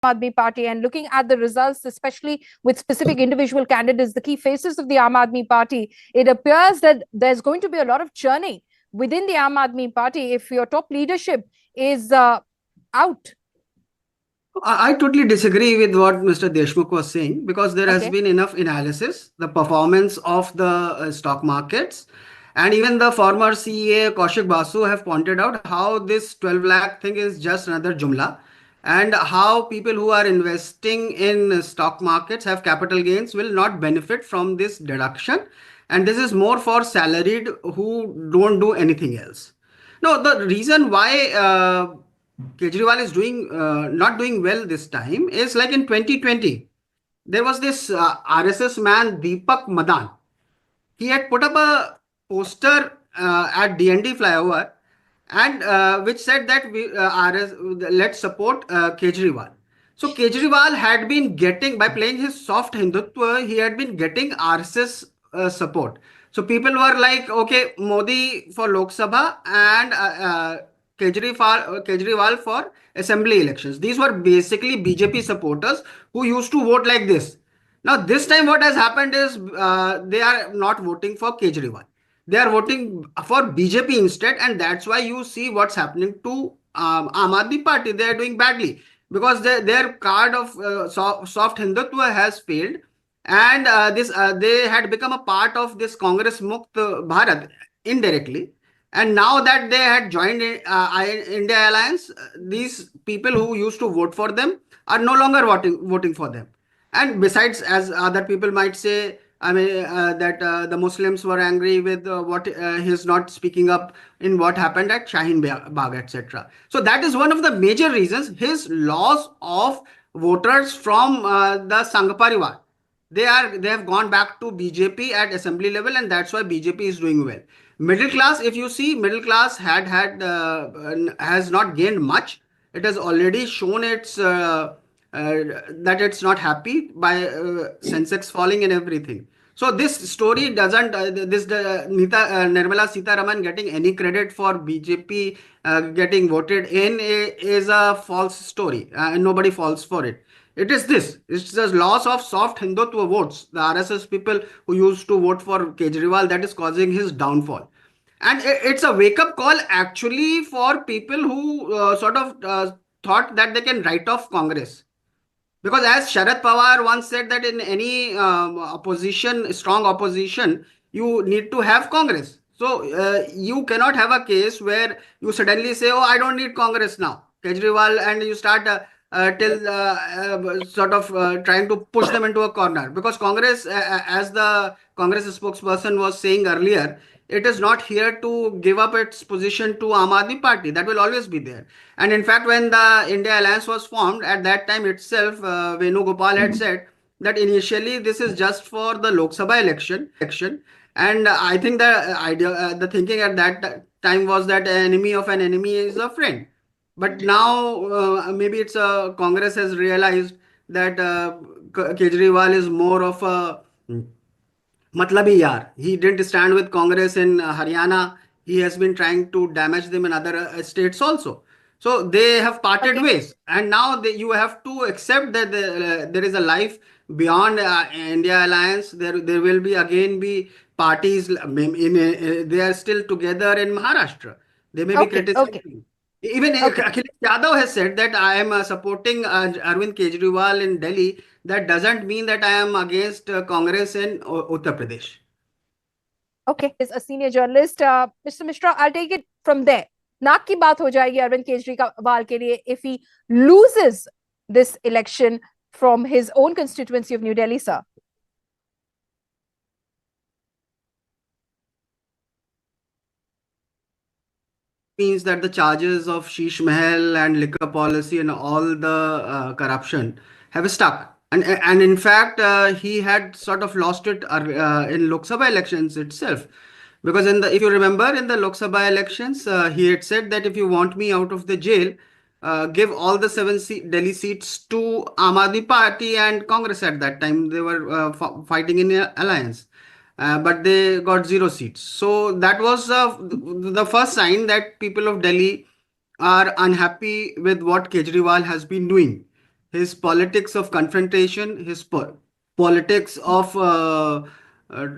Aadmi Party, and looking at the results, especially with specific individual candidates, the key faces of the Aam Aadmi Party, it appears that there's going to be a lot of churning within the Aam Aadmi Party if your top leadership is out. I totally disagree with what Mr. Deshmukh was saying, because there has been enough analysis, the performance of the stock markets, and even the former CA Kaushik Basu have pointed out how this 12 lakh thing is just another jumla, and how people who are investing in stock markets have capital gains will not benefit from this deduction, and this is more for salaried who don't do anything else. No, the reason why Kejriwal is not doing well this time is like in 2020. There was this RSS man Deepak Madan. He had put up a poster at DND flyover, and which said that let's support Kejriwal. So Kejriwal had been getting, by playing his soft Hindutva, he had been getting RSS support. So people were like, okay, Modi for Lok Sabha and Kejriwal for assembly elections. These were basically BJP supporters who used to vote like this. Now, this time what has happened is they are not voting for Kejriwal. They are voting for BJP instead, and that's why you see what's happening to Aam Aadmi Party. They are doing badly because their card of soft Hindutva has failed, and they had become a part of this Congress Mukt Bharat indirectly. And now that they had joined India Alliance, these people who used to vote for them are no longer voting for them. And besides, as other people might say, I mean, that the Muslims were angry with what he's not speaking up in what happened at Shaheen Bagh, etc. So that is one of the major reasons, his loss of voters from the Sangh Parivar. They have gone back to BJP at assembly level, and that's why BJP is doing well. Middle class, if you see, middle class has not gained much. It has already shown its that it's not happy by Sensex falling and everything. So this story doesn't Nirmala Sitharaman getting any credit for BJP getting voted in is a false story, and nobody falls for it. It is this. It's the loss of soft Hindutva votes, the RSS people who used to vote for Kejriwal, that is causing his downfall. And it's a wake-up call actually for people who thought that they can write off Congress. Because as Sharad Pawar once said that in any strong opposition, you need to have Congress. So you cannot have a case where you suddenly say, oh, I don't need Congress now, Kejriwal, and you start trying to push them into a corner. Because Congress, as the Congress spokesperson was saying earlier, it is not here to give up its position to Aam Aadmi Party. That will always be there. And in fact, when the India Alliance was formed, at that time itself, Venugopal had said that initially this is just for the Lok Sabha election. And I think the thinking at that time was that an enemy of an enemy is a friend. But now maybe it's Congress has realized that Kejriwal is more of a Matlabi yaar. He didn't stand with Congress in Haryana. He has been trying to damage them in other states also. So they have parted ways, and now you have to accept that there is a life beyond India Alliance. There will be parties. They are still together in Maharashtra. They may be criticizing. Even Akhilesh Yadav has said that I am supporting Arvind Kejriwal in Delhi. That doesn't mean that I am against Congress in Uttar Pradesh. Okay, is a senior journalist. Mr. Mishra, I'll take it from there. नाक की बात हो जाएगी अरविंद केजरीवाल के लिए if he loses this election from his own constituency of New Delhi, sir. Means that the charges of Sheesh Mahal and liquor policy and all the corruption have stuck. And in fact, he had sort of lost it in Lok Sabha elections itself. Because if you remember, in the Lok Sabha elections, he had said that if you want me out of the jail, give all the 7 Delhi seats to Aam Aadmi Party and Congress at that time. They were fighting in an alliance. But they got 0 seats. So that was the first sign that people of Delhi are unhappy with what Kejriwal has been doing. his politics of confrontation, his politics of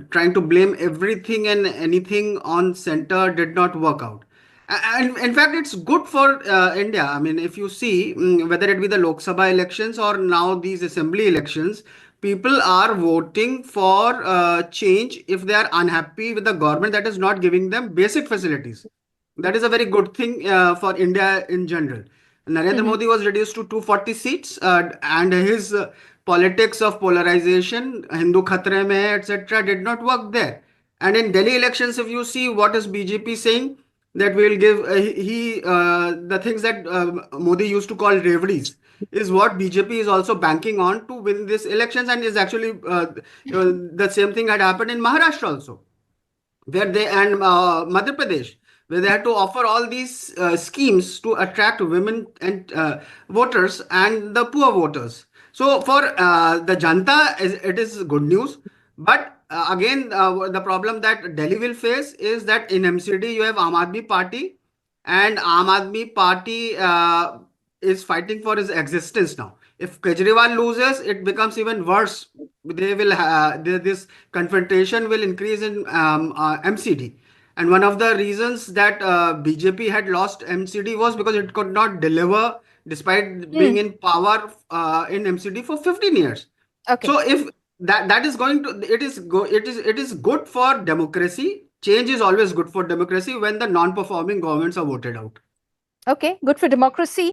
trying to blame everything and anything on center did not work out. And in fact, it's good for India. I mean, if you see, whether it be the Lok Sabha elections or now these assembly elections, people are voting for change if they are unhappy with the government that is not giving them basic facilities. That is a very good thing for India in general. Narendra Mhm. Modi was reduced to 240 seats, and his politics of polarization, Hindu khatre mein hai, etc., did not work there. And in Delhi elections, if you see what is BJP saying, that we will give the things that Modi used to call reveries is what BJP is also banking on to win these elections, and is actually the same thing had happened in Maharashtra also, where they and Madhya Pradesh, where they had to offer all these schemes to attract women and voters and the poor voters. So for the Janta, it is good news. But again, the problem that Delhi will face is that in MCD you have Aam Aadmi Party, and Aam Aadmi Party is fighting for its existence now. If Kejriwal loses, it becomes even worse. They will this confrontation will increase in MCD. And one of the reasons that BJP had lost MCD was because it could not deliver despite being Mm. in power in MCD for 15 years. Okay. So if that is going to it is good for democracy. Change is always good for democracy when the non-performing governments are voted out. Okay. Good for democracy.